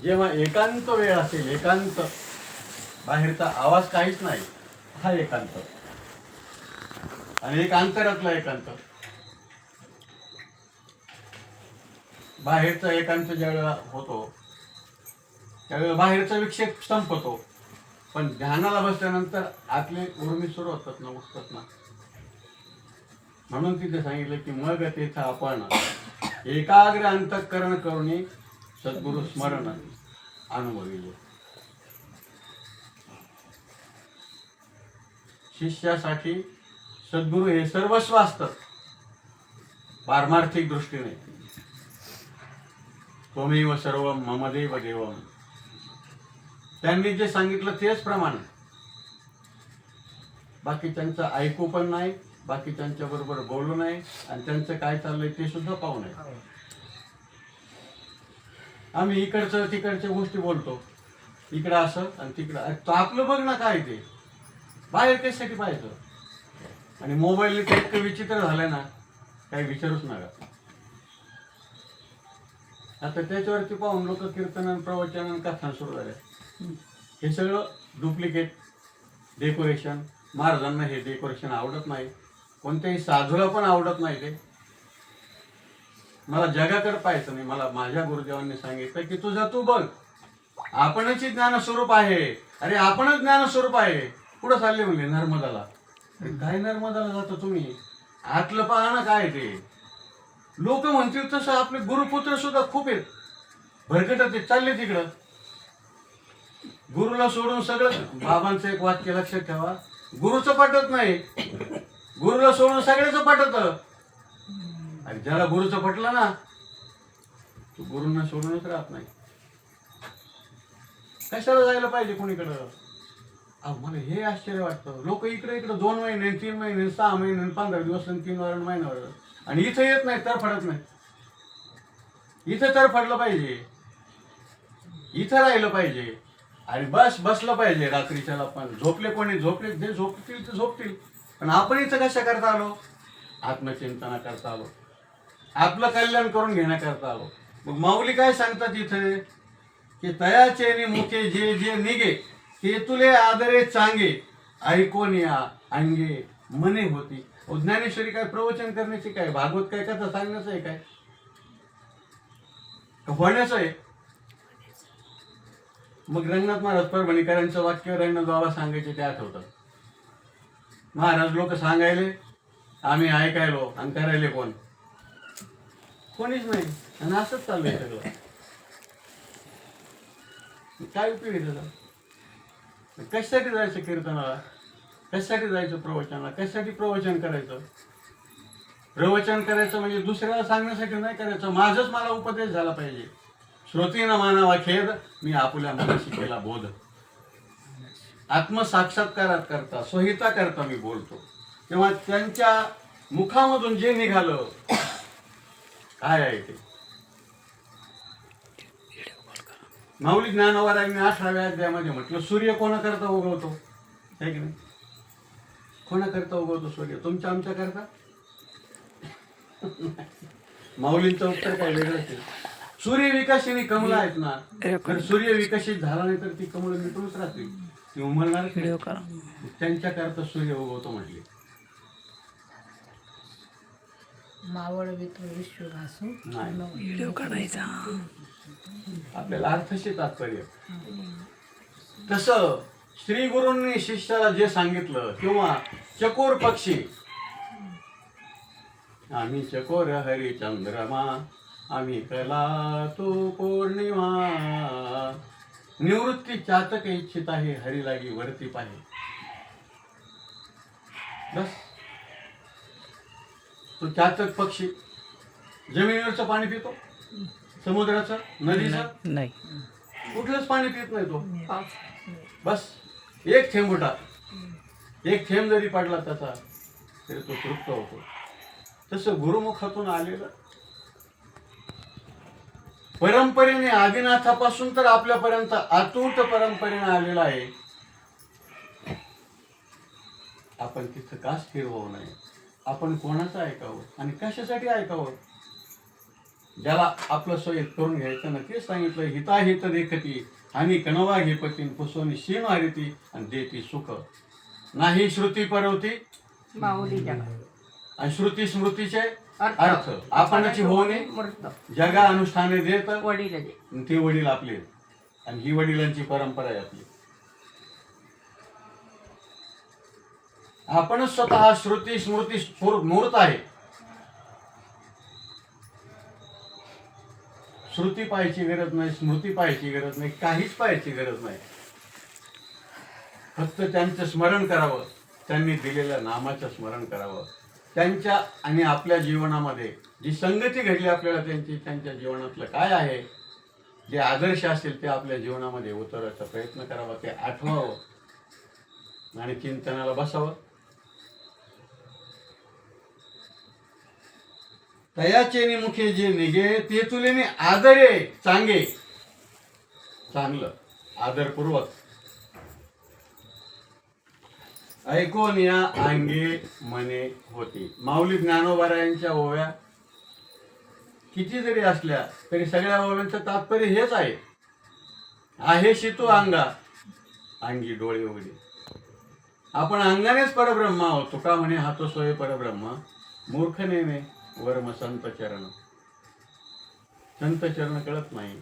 जेव्हा एकांत वेळ असेल, एकांत, बाहेरचा आवाज काहीच नाही, हा एकांत. आणि एक अंतरातला एकांत. बाहेरचा एकांत ज्यावेळेला होतो त्यावेळेला बाहेरचा विक्षेप संपतो, पण ध्यानाला बसल्यानंतर आतले उर्मी सुरू होतात ना, उठतात ना. म्हणून तिथे सांगितलं की मग तेथे आपण एकाग्र अंतःकरण करून सद्गुरु स्मरण अनुभविले. शिष्यासाठी सद्गुरु हे सर्वस्व असतात पारमार्थिक दृष्टीने. त्वमेव सर्वं मम देव देवम. त्यांनी जे सांगितलं तेच प्रमाण. बाकीच्यांचं ऐकू पण नाही, बाकीच्यांच्या बरोबर बोलू नाही, आणि त्यांचं काय चाललंय ते सुद्धा पाहू नये. आम्ही इकडचं तिकडच्या गोष्टी बोलतो, इकडं असं आणि तिकडं. तो आपलं बघ ना काय ते, बाहेर कशासाठी पाहायचं. आणि मोबाईल इतकं विचित्र झालंय ना, काही विचारूच नका. आता त्याच्यावरती पाहून लोक कीर्तन, प्रवचन, कथा सुरू झाल्या. हे सगळं डुप्लिकेट डेकोरेशन. महाराजांना हे डेकोरेशन आवडत नाही, कोणत्याही साधूला पण आवडत नाही ते. मला जगाकडे पाहायचं नाही. मला माझ्या गुरुदेवांनी सांगितलं की तुझा तू बघ, आपणच ज्ञानस्वरूप आहे. अरे आपणच ज्ञानस्वरूप आहे. कुठं चालले म्हणले? नर्मदाला. काय नर्मदाला जातो तुम्ही? आतलं पहा ना काय ते. लोक म्हणतील तसं आपले गुरुपुत्र सुद्धा खूप आहेत, भरकटत ते चालले तिकडं. गुरुला सोडून सगळं. बाबांचं एक वाक्य लक्षात ठेवा, गुरुचं पटत नाही, गुरुला सोडून सगळ्याचं पटत. आणि ज्याला गुरुचं पटलं ना, तो गुरूंना सोडूनच राहत नाही. कशाला जायला पाहिजे कोणीकडं? मला हे आश्चर्य वाटतं. लोक इकडे इकडे 2 महिने, 3 महिने, 6 महिने, 15 दिवस, 3 महिन्यावर, आणि इथं येत नाही, तर पडत नाही. इथं तर पडलं पाहिजे, इथं राहिलं पाहिजे, आणि बसलं पाहिजे. रात्रीच्याला पण झोपले, कोणी झोपले, जे झोपतील ते झोपतील, पण आपण इथं कशा करता आलो? आत्मचिंतना करता आलो, आपलं कल्याण करून घेण्याकरता आलो. मग माऊली काय सांगतात इथे की तयाचे मुखे जे जे निघे ते तुले आदरे चांगे, ऐकोन या अंगे मने होती. ज्ञानेश्वरी काय प्रवचन करण्याची काय, भागवत काय कथा सांगण्याचं आहे काय, होण्याचं आहे? मग रंगनाथ महाराज परभणीकरांचं वाक्य रंगनाथ बाबा सांगायचे ते आठवतात. महाराज लोक सांगायले, आम्ही ऐकायलो, आणि करायले कोण? कोणीच नाही. आणि असंच चाललंय सगळं. काय उपयोग आहे त्याचा? कशासाठी जायचं कीर्तनाला? कशासाठी जायचं प्रवचनाला? कशासाठी प्रवचन करायचं? प्रवचन करायचं म्हणजे दुसऱ्याला सांगण्यासाठी नाही करायचं. माझंच मला उपदेश झाला पाहिजे. श्रोतीनं मानावा खेद, मी आपुल्या मनाशी केला बोध. आत्मसाक्षात्कारात करता, स्वहिता करता मी बोलतो, तेव्हा त्यांच्या मुखामधून जे निघालं काय आहे ते. माऊली ज्ञानोबारायांनी 18व्या अध्यायामध्ये म्हटलं, सूर्य कोणाकरता उगवतो? आहे की नाही? कोणाकरता उगवतो सूर्य? तुमच्या आमच्या करता? माऊलींचं उत्तर काय वेगळं असेल. सूर्य विकासिनी कमला आहेत ना, तर सूर्य विकसित झाला नाही तर ती कमळ मिटूनच राहतील, ती उमलणार. त्यांच्या करता सूर्य उगवतो म्हटले. मावळ विश्व घासू व्हिडिओ काढायचा. आपल्याला अर्थशी तात्पर्य. तसं श्री गुरूंनी शिष्याला जे सांगितलं, किंवा चकोर पक्षी, आम्ही चकोर हरी चंद्रमा, आम्ही कला तू पौर्णिमा, निवृत्ती चातक इच्छित आहे, हरी लागी वरती पाहे. बस. तो चातक पक्षी जमिनीवरचं पाणी पितो, समुद्राचं, नदीचं नाही, कुठलंच पाणी पित नाही तो. बस एक थेंब उठा, एक थेंब जरी पडला त्याचा तरी तो तृप्त होतो. तसं गुरुमुखातून आलेलं परंपरेने, आदिनाथापासून तर आपल्यापर्यंत अतूट परंपरेने आलेला आहे. आपण तिथं का स्थिर होऊ नये? आपण कोणाचं ऐकावं आणि कशासाठी ऐकावं? ज्याला आपलं सोयीत करून घ्यायचं ना ते सांगितलं. हिताहित देखती आणि कणवा घेपती पुसोनी शीन हरिती आणि देती सुख. नाही श्रुती परवती माऊली जगा आणि श्रुती स्मृतीचे अर्थ. अर्थ. आपणची होणे मृत जगा अनुष्ठाने देत वडील जे आणि ते वडील आपले. आणि ही वडिलांची परंपरा आहे आपली. आपणच स्वतः श्रुती स्मृती मूर्त आहे. श्रुती पाहायची गरज नाही, स्मृती पाहायची गरज नाही, काहीच पाहायची गरज नाही. फक्त त्यांचं स्मरण करावं, त्यांनी दिलेल्या नामाचं स्मरण करावं. त्यांच्या आणि आपल्या जीवनामध्ये जी संगती घडली आपल्याला त्यांच्या जीवनातलं काय आहे, जे आदर्श असेल ते आपल्या जीवनामध्ये उतरवायचा प्रयत्न करावा, ते आठवावं आणि चिंतनाला बसावं. तयाचेनी मुखे जे निघे ते तुलेने आदरे चांगे. चांगलं आदरपूर्वक ऐकून या अंगे मने होती. माऊली ज्ञानोबारायांच्या ओव्या किती जरी असल्या तरी सगळ्या ओव्यांचं तात्पर्य हेच आहे. आहे शितू अंगा अंगी डोळे उघडे. आपण अंगानेच परब्रह्म आहोत. तुका म्हणे हातो सोय परब्रह्म मूर्ख नेमे वर्म संत चरण. संत चरण कळत नाही.